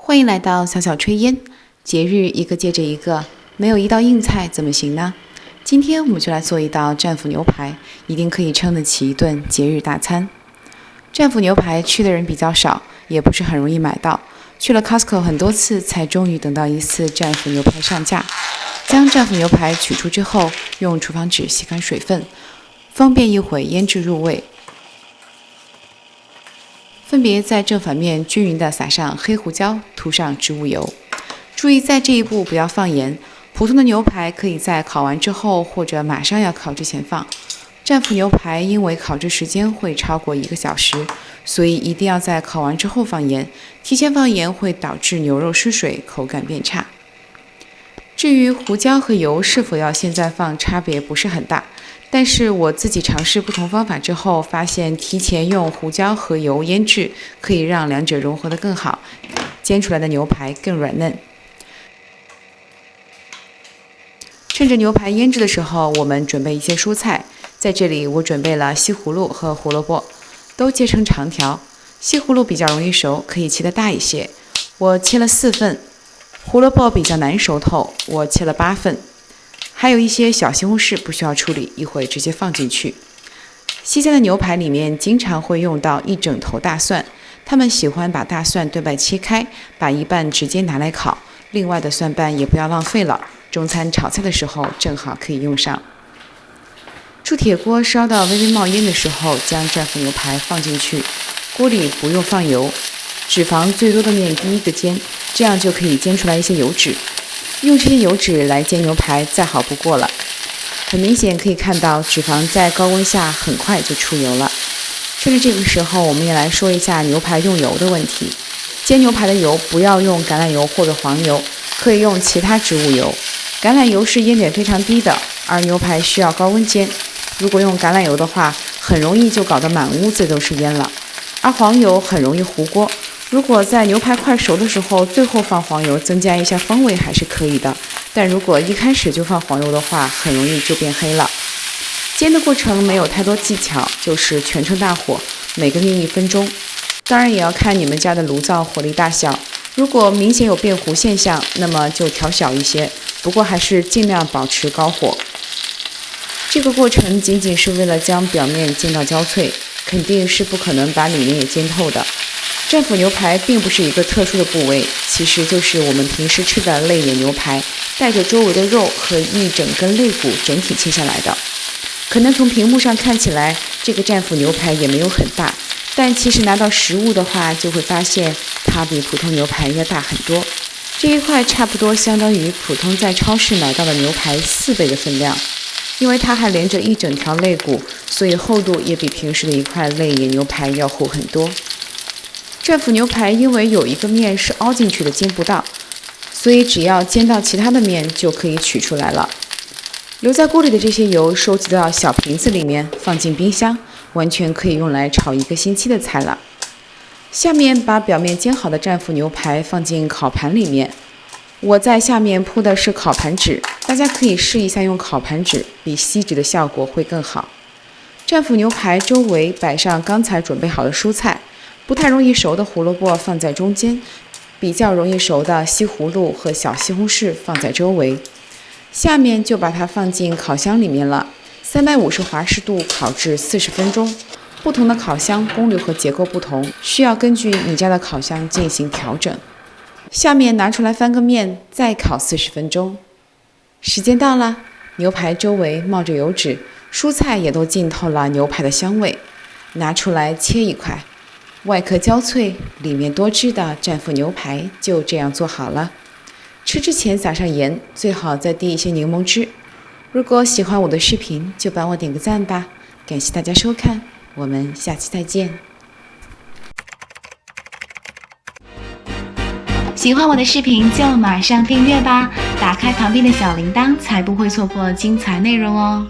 欢迎来到小小炊烟，节日一个接着一个，没有一道硬菜怎么行呢？今天我们就来做一道战斧牛排，一定可以撑得起一顿节日大餐。战斧牛排吃的人比较少，也不是很容易买到，去了 Costco 很多次，才终于等到一次战斧牛排上架。将战斧牛排取出之后，用厨房纸吸干水分，方便一会腌制入味。分别在正反面均匀地撒上黑胡椒，涂上植物油。注意在这一步不要放盐，普通的牛排可以在烤完之后或者马上要烤之前放。战斧牛排因为烤制时间会超过1个小时，所以一定要在烤完之后放盐，提前放盐会导致牛肉失水，口感变差。至于胡椒和油是否要现在放，差别不是很大。但是我自己尝试不同方法之后，发现提前用胡椒和油腌制，可以让两者融合得更好，煎出来的牛排更软嫩。趁着牛排腌制的时候，我们准备一些蔬菜。在这里我准备了西葫芦和胡萝卜，都切成长条。西葫芦比较容易熟，可以切得大一些，我切了4份。胡萝卜比较难熟透，我切了8份。还有一些小西红柿不需要处理，一会直接放进去。西餐的牛排里面经常会用到一整头大蒜，他们喜欢把大蒜对半切开，把一半直接拿来烤，另外的蒜瓣也不要浪费了，中餐炒菜的时候正好可以用上。铸铁锅烧到微微冒烟的时候，将战斧牛排放进去，锅里不用放油，脂肪最多的面第一个煎，这样就可以煎出来一些油脂。用这些油脂来煎牛排再好不过了。很明显可以看到脂肪在高温下很快就出油了。趁着这个时候，我们也来说一下牛排用油的问题。煎牛排的油不要用橄榄油或者黄油，可以用其他植物油。橄榄油是烟点非常低的，而牛排需要高温煎。如果用橄榄油的话，很容易就搞得满屋子都是烟了。而黄油很容易糊锅。如果在牛排快熟的时候最后放黄油，增加一下风味还是可以的，但如果一开始就放黄油的话，很容易就变黑了。煎的过程没有太多技巧，就是全程大火，每个面1分钟。当然也要看你们家的炉灶火力大小，如果明显有变糊现象，那么就调小一些，不过还是尽量保持高火。这个过程仅仅是为了将表面煎到焦脆，肯定是不可能把里面也煎透的。战斧牛排并不是一个特殊的部位，其实就是我们平时吃的肋眼牛排，带着周围的肉和一整根肋骨整体切下来的。可能从屏幕上看起来，这个战斧牛排也没有很大，但其实拿到实物的话，就会发现它比普通牛排要大很多。这一块差不多相当于普通在超市买到的牛排4倍的分量。因为它还连着一整条肋骨，所以厚度也比平时的一块肋眼牛排要厚很多。战斧牛排因为有一个面是凹进去的，煎不到，所以只要煎到其他的面就可以取出来了。留在锅里的这些油收集到小瓶子里面，放进冰箱，完全可以用来炒1个星期的菜了。下面把表面煎好的战斧牛排放进烤盘里面，我在下面铺的是烤盘纸，大家可以试一下用烤盘纸，比锡纸的效果会更好。战斧牛排周围摆上刚才准备好的蔬菜，不太容易熟的胡萝卜放在中间，比较容易熟的西葫芦和小西红柿放在周围。下面就把它放进烤箱里面了，350华氏度烤制40分钟。不同的烤箱功率和结构不同，需要根据你家的烤箱进行调整。下面拿出来翻个面，再烤40分钟。时间到了，牛排周围冒着油脂，蔬菜也都浸透了牛排的香味。拿出来切一块，外壳焦脆，里面多汁的战斧牛排就这样做好了。吃之前撒上盐，最好再滴一些柠檬汁。如果喜欢我的视频，就帮我点个赞吧。感谢大家收看，我们下期再见。喜欢我的视频就马上订阅吧，打开旁边的小铃铛，才不会错过精彩内容哦。